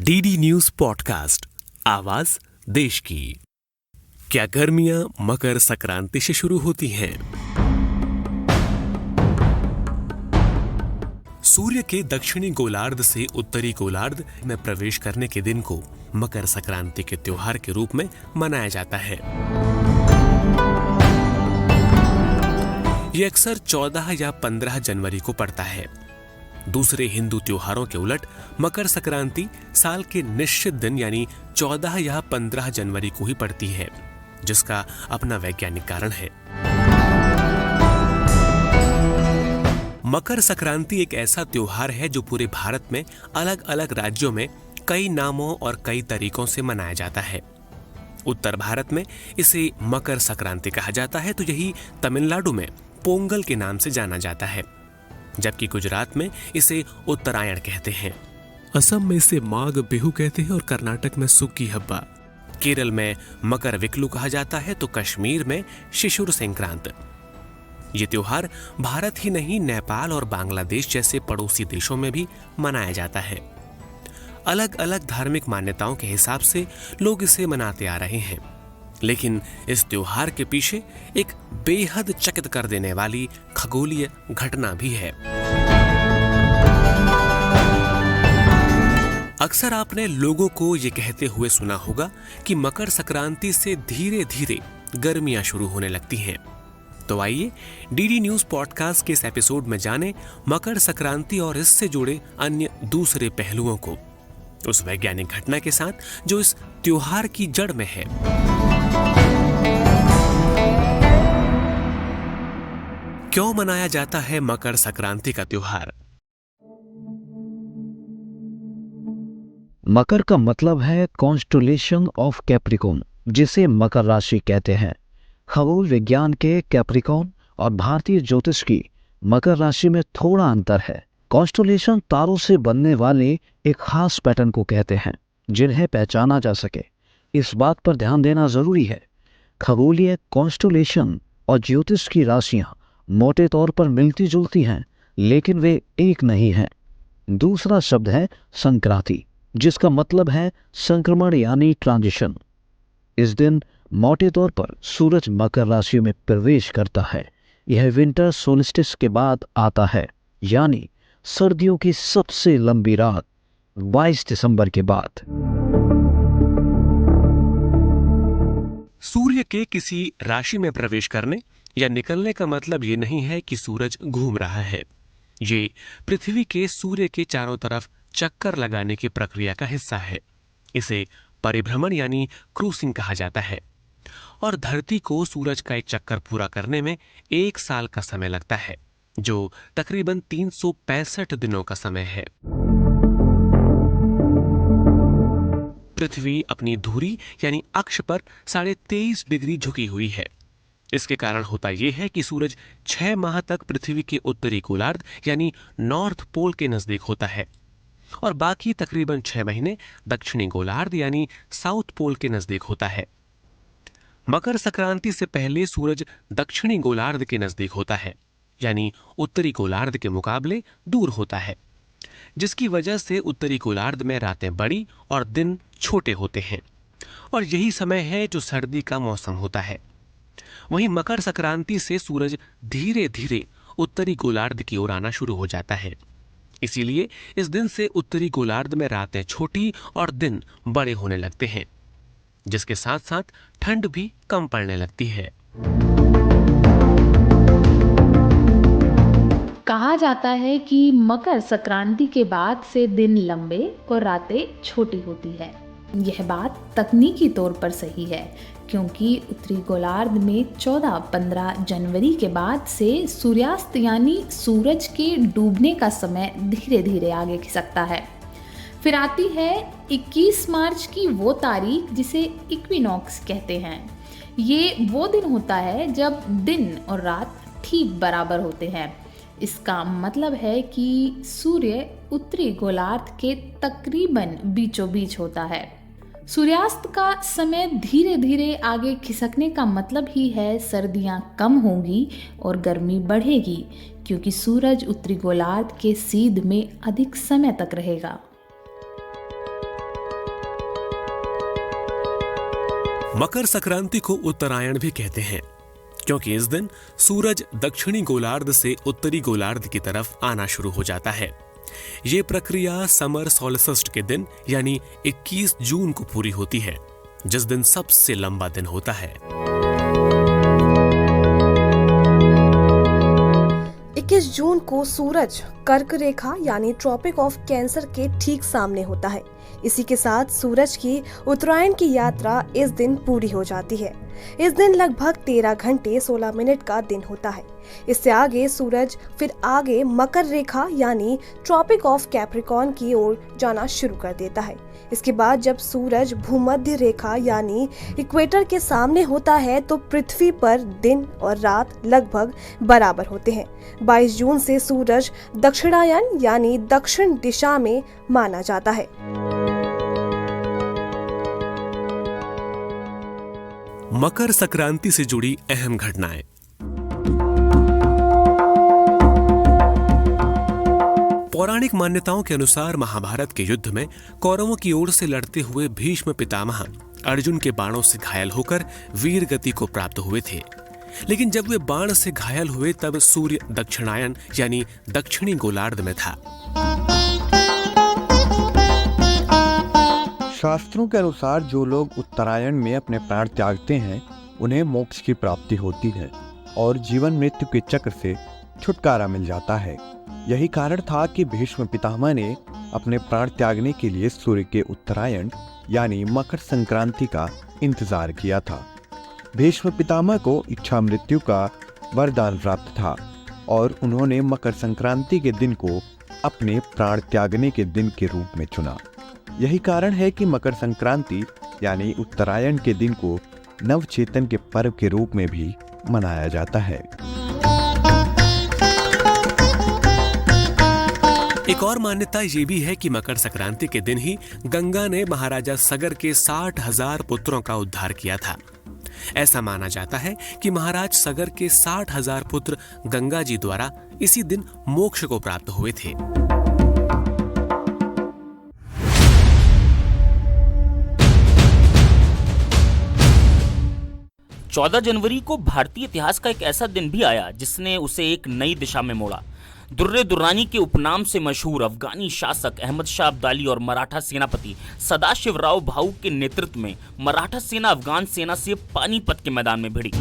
DD news podcast, आवाज देश की। क्या गर्मियां मकर संक्रांति से शुरू होती हैं? सूर्य के दक्षिणी गोलार्ध से उत्तरी गोलार्ध में प्रवेश करने के दिन को मकर संक्रांति के त्योहार के रूप में मनाया जाता है। ये अक्सर 14 या 15 जनवरी को पड़ता है। दूसरे हिंदू त्योहारों के उलट मकर संक्रांति साल के निश्चित दिन यानी 14 या 15 जनवरी को ही पड़ती है, जिसका अपना वैज्ञानिक कारण है। मकर संक्रांति एक ऐसा त्योहार है जो पूरे भारत में अलग अलग राज्यों में कई नामों और कई तरीकों से मनाया जाता है। उत्तर भारत में इसे मकर संक्रांति कहा जाता है, तो यही तमिलनाडु में पोंगल के नाम से जाना जाता है, जबकि गुजरात में इसे उत्तरायण कहते हैं। असम में इसे माघ बिहू कहते हैं और कर्नाटक में सुक्की हब्बा। केरल में मकर विक्लू कहा जाता है, तो कश्मीर में शिशुर संक्रांत। ये त्योहार भारत ही नहीं, नेपाल और बांग्लादेश जैसे पड़ोसी देशों में भी मनाया जाता है। अलग अलग धार्मिक मान्यताओं के हिसाब से लोग इसे मनाते आ रहे हैं, लेकिन इस त्योहार के पीछे एक बेहद चकित कर देने वाली खगोलीय घटना भी है। अक्सर आपने लोगों को ये कहते हुए सुना होगा कि मकर संक्रांति से धीरे धीरे गर्मियां शुरू होने लगती हैं। तो आइए डीडी न्यूज पॉडकास्ट के इस एपिसोड में जानें मकर संक्रांति और इससे जुड़े अन्य दूसरे पहलुओं को, उस वैज्ञानिक घटना के साथ जो इस त्योहार की जड़ में है। क्यों मनाया जाता है मकर संक्रांति का त्योहार? मकर का मतलब है कॉन्स्टलेशन ऑफ कैप्रिकॉर्न, जिसे मकर राशि कहते हैं। खगोल विज्ञान के कैप्रिकॉर्न और भारतीय ज्योतिष की मकर राशि में थोड़ा अंतर है। कॉन्स्टलेशन तारों से बनने वाले एक खास पैटर्न को कहते हैं जिन्हें पहचाना जा सके। इस बात पर ध्यान देना जरूरी है, खगोलीय कॉन्स्टलेशन और ज्योतिष की राशियां मोटे तौर पर मिलती जुलती हैं, लेकिन वे एक नहीं हैं। दूसरा शब्द है संक्रांति, जिसका मतलब है संक्रमण यानी ट्रांजिशन। इस दिन मोटे तौर पर सूरज मकर राशि में प्रवेश करता है। यह विंटर सोल्स्टिस के बाद आता है, यानी सर्दियों की सबसे लंबी रात 22 दिसंबर के बाद। सूर्य के किसी राशि में प्रवेश करने या निकलने का मतलब ये नहीं है कि सूरज घूम रहा है। ये पृथ्वी के सूर्य के चारों तरफ चक्कर लगाने की प्रक्रिया का हिस्सा है। इसे परिभ्रमण यानी क्रूसिंग कहा जाता है और धरती को सूरज का एक चक्कर पूरा करने में 1 साल का समय लगता है, जो तकरीबन 365 दिनों का समय है। पृथ्वी अपनी धुरी यानी अक्ष पर 23.5 डिग्री झुकी हुई है। इसके कारण होता यह है कि सूरज 6 माह तक पृथ्वी के उत्तरी गोलार्ध यानी नॉर्थ पोल के नजदीक होता है और बाकी तकरीबन 6 महीने दक्षिणी गोलार्ध यानी साउथ पोल के नजदीक होता है। मकर संक्रांति से पहले सूरज दक्षिणी गोलार्ध के नजदीक होता है, यानी उत्तरी गोलार्ध के मुकाबले दूर होता है, जिसकी वजह से उत्तरी गोलार्ध में रातें बड़ी और दिन छोटे होते हैं और यही समय है जो सर्दी का मौसम होता है। वहीं मकर संक्रांति से सूरज धीरे धीरे उत्तरी गोलार्ध की ओर आना शुरू हो जाता है। इसीलिए इस दिन से उत्तरी गोलार्ध में रातें छोटी और दिन बड़े होने लगते हैं, जिसके साथ साथ ठंड भी कम पड़ने लगती है। कहा जाता है कि मकर संक्रांति के बाद से दिन लंबे और रातें छोटी होती है। यह बात तकनीकी तौर पर सही है, क्योंकि उत्तरी गोलार्ध में 14-15 जनवरी के बाद से सूर्यास्त यानी सूरज के डूबने का समय धीरे धीरे आगे खिसकता है। फिर आती है 21 मार्च की वो तारीख जिसे इक्विनॉक्स कहते हैं। ये वो दिन होता है जब दिन और रात ठीक बराबर होते हैं। इसका मतलब है कि सूर्य उत्तरी गोलार्ध के तकरीबन बीचों बीच होता है। सूर्यास्त का समय धीरे धीरे आगे खिसकने का मतलब ही है सर्दियां कम होंगी और गर्मी बढ़ेगी, क्योंकि सूरज उत्तरी गोलार्ध के सीध में अधिक समय तक रहेगा। मकर संक्रांति को उत्तरायण भी कहते हैं क्योंकि इस दिन सूरज दक्षिणी गोलार्ध से उत्तरी गोलार्ध की तरफ आना शुरू हो जाता है। ये प्रक्रिया समर सॉल्स्टिस के दिन यानी 21 जून को पूरी होती है, जिस दिन सबसे लंबा दिन होता है। 21 जून को सूरज कर्क रेखा यानी ट्रॉपिक ऑफ कैंसर के ठीक सामने होता है। इसी के साथ सूरज की उत्तरायण की यात्रा इस दिन पूरी हो जाती है। इस दिन लगभग 13 घंटे 16 मिनट का दिन होता है। इससे आगे सूरज फिर आगे मकर रेखा यानी ट्रॉपिक ऑफ कैप्रिकॉर्न की ओर जाना शुरू कर देता है। इसके बाद जब सूरज भूमध्य रेखा यानी इक्वेटर के सामने होता है तो पृथ्वी पर दिन और रात लगभग बराबर होते हैं। 22 जून से सूरज दक्षिणायन यानी दक्षिण दिशा में माना जाता है। मकर संक्रांति से जुड़ी अहम घटनाएं। पौराणिक मान्यताओं के अनुसार महाभारत के युद्ध में कौरवों की ओर से लड़ते हुए भीष्म पितामह अर्जुन के बाणों से घायल होकर वीर गति को प्राप्त हुए थे। लेकिन जब वे बाण से घायल हुए तब सूर्य दक्षिणायन यानी दक्षिणी गोलार्ध में था। शास्त्रों के अनुसार जो लोग उत्तरायण में अपने प्राण त्यागते हैं उन्हें मोक्ष की प्राप्ति होती है और जीवन मृत्यु के चक्र से छुटकारा मिल जाता है। यही कारण था कि भीष्म पितामह ने अपने प्राण त्यागने के लिए सूर्य के उत्तरायण यानी मकर संक्रांति का इंतजार किया था। भीष्म पितामह को इच्छा मृत्यु का वरदान प्राप्त था और उन्होंने मकर संक्रांति के दिन को अपने प्राण त्यागने के दिन के रूप में चुना। यही कारण है कि मकर संक्रांति यानी उत्तरायण के दिन को नवचेतन के पर्व के रूप में भी मनाया जाता है। एक और मान्यता ये भी है कि मकर संक्रांति के दिन ही गंगा ने महाराजा सगर के 60,000 पुत्रों का उद्धार किया था। ऐसा माना जाता है कि महाराज सगर के 60,000 पुत्र गंगा जी द्वारा इसी दिन मोक्ष को प्राप्त हुए थे। 14 जनवरी को भारतीय इतिहास का एक ऐसा दिन भी आया जिसने उसे एक नई दिशा में मोड़ा। दुर्रे दुर्रानी के उपनाम से मशहूर अफगानी शासक अहमद शाह अब्दाली और मराठा सेनापति सदाशिवराव भाऊ के नेतृत्व में मराठा सेना अफगान सेना से पानीपत के मैदान में भिड़ी।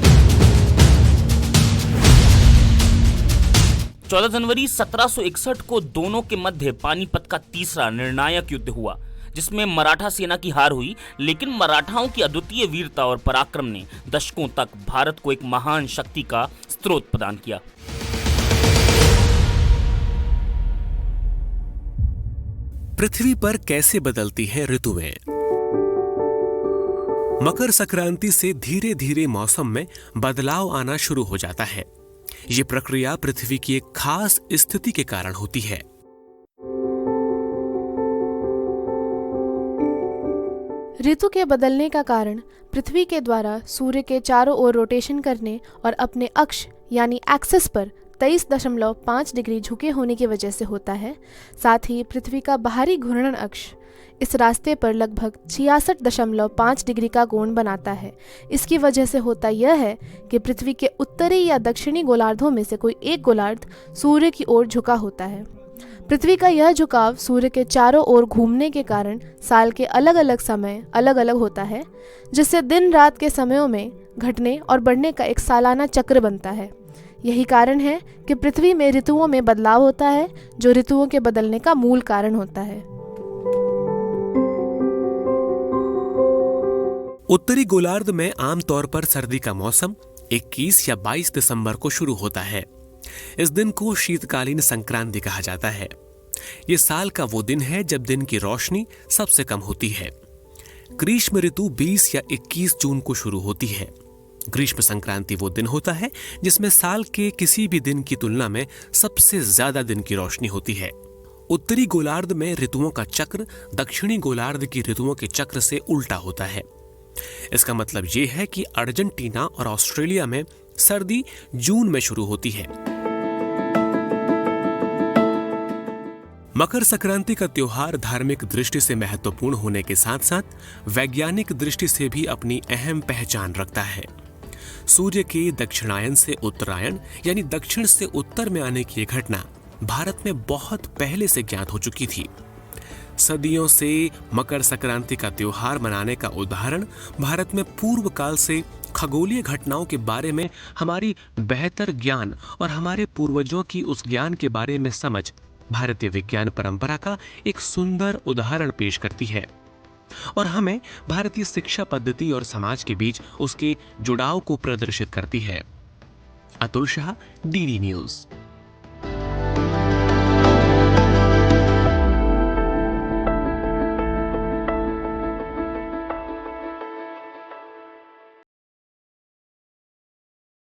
14 जनवरी 1761 को दोनों के मध्य पानीपत का तीसरा निर्णायक युद्ध हुआ, जिसमें मराठा सेना की हार हुई, लेकिन मराठाओं की अद्वितीय वीरता और पराक्रम ने दशकों तक भारत को एक महान शक्ति का स्रोत प्रदान किया। पृथ्वी पर कैसे बदलती हैं ऋतुएं? मकर संक्रांति से धीरे धीरे मौसम में बदलाव आना शुरू हो जाता है। ये प्रक्रिया पृथ्वी की एक खास स्थिति के कारण होती है। ऋतु के बदलने का कारण पृथ्वी के द्वारा सूर्य के चारों ओर रोटेशन करने और अपने अक्ष यानी एक्सिस पर 23.5 डिग्री झुके होने की वजह से होता है। साथ ही पृथ्वी का बाहरी घूर्णन अक्ष इस रास्ते पर लगभग 66.5 डिग्री का कोण बनाता है। इसकी वजह से होता यह है कि पृथ्वी के उत्तरी या दक्षिणी गोलार्धों में से कोई एक गोलार्ध सूर्य की ओर झुका होता है। पृथ्वी का यह झुकाव सूर्य के चारों ओर घूमने के कारण साल के अलग अलग समय अलग अलग होता है, जिससे दिन रात के समयों में घटने और बढ़ने का एक सालाना चक्र बनता है। यही कारण है कि पृथ्वी में ऋतुओं में बदलाव होता है, जो ऋतुओं के बदलने का मूल कारण होता है। उत्तरी गोलार्ध में आमतौर पर सर्दी का मौसम 21 या 22 दिसंबर को शुरू होता है। इस दिन को शीतकालीन संक्रांति कहा जाता है। ये साल का वो दिन है जब दिन की रोशनी सबसे कम होती है। ग्रीष्म ऋतु 20 या 21 जून को शुरू होती है। ग्रीष्म संक्रांति वो दिन होता है जिसमें साल के किसी भी दिन की तुलना में सबसे ज्यादा दिन की रोशनी होती है। उत्तरी गोलार्ध में ऋतुओं का चक्र दक्षिणी गोलार्ध की ऋतुओं के चक्र से उल्टा होता है। इसका मतलब ये है कि अर्जेंटीना और ऑस्ट्रेलिया में सर्दी जून में शुरू होती है। मकर संक्रांति का त्योहार धार्मिक दृष्टि से महत्वपूर्ण होने के साथ साथ वैज्ञानिक दृष्टि से भी अपनी अहम पहचान रखता है। सूर्य के दक्षिणायन से उत्तरायण यानी दक्षिण से उत्तर में आने की घटना भारत में बहुत पहले से ज्ञात हो चुकी थी। सदियों से मकर संक्रांति का त्योहार मनाने का उदाहरण भारत में पूर्व काल से खगोलीय घटनाओं के बारे में हमारी बेहतर ज्ञान और हमारे पूर्वजों की उस ज्ञान के बारे में समझ भारतीय विज्ञान परंपरा का एक सुंदर उदाहरण पेश करती है और हमें भारतीय शिक्षा पद्धति और समाज के बीच उसके जुड़ाव को प्रदर्शित करती है। Atul Shah, DD news.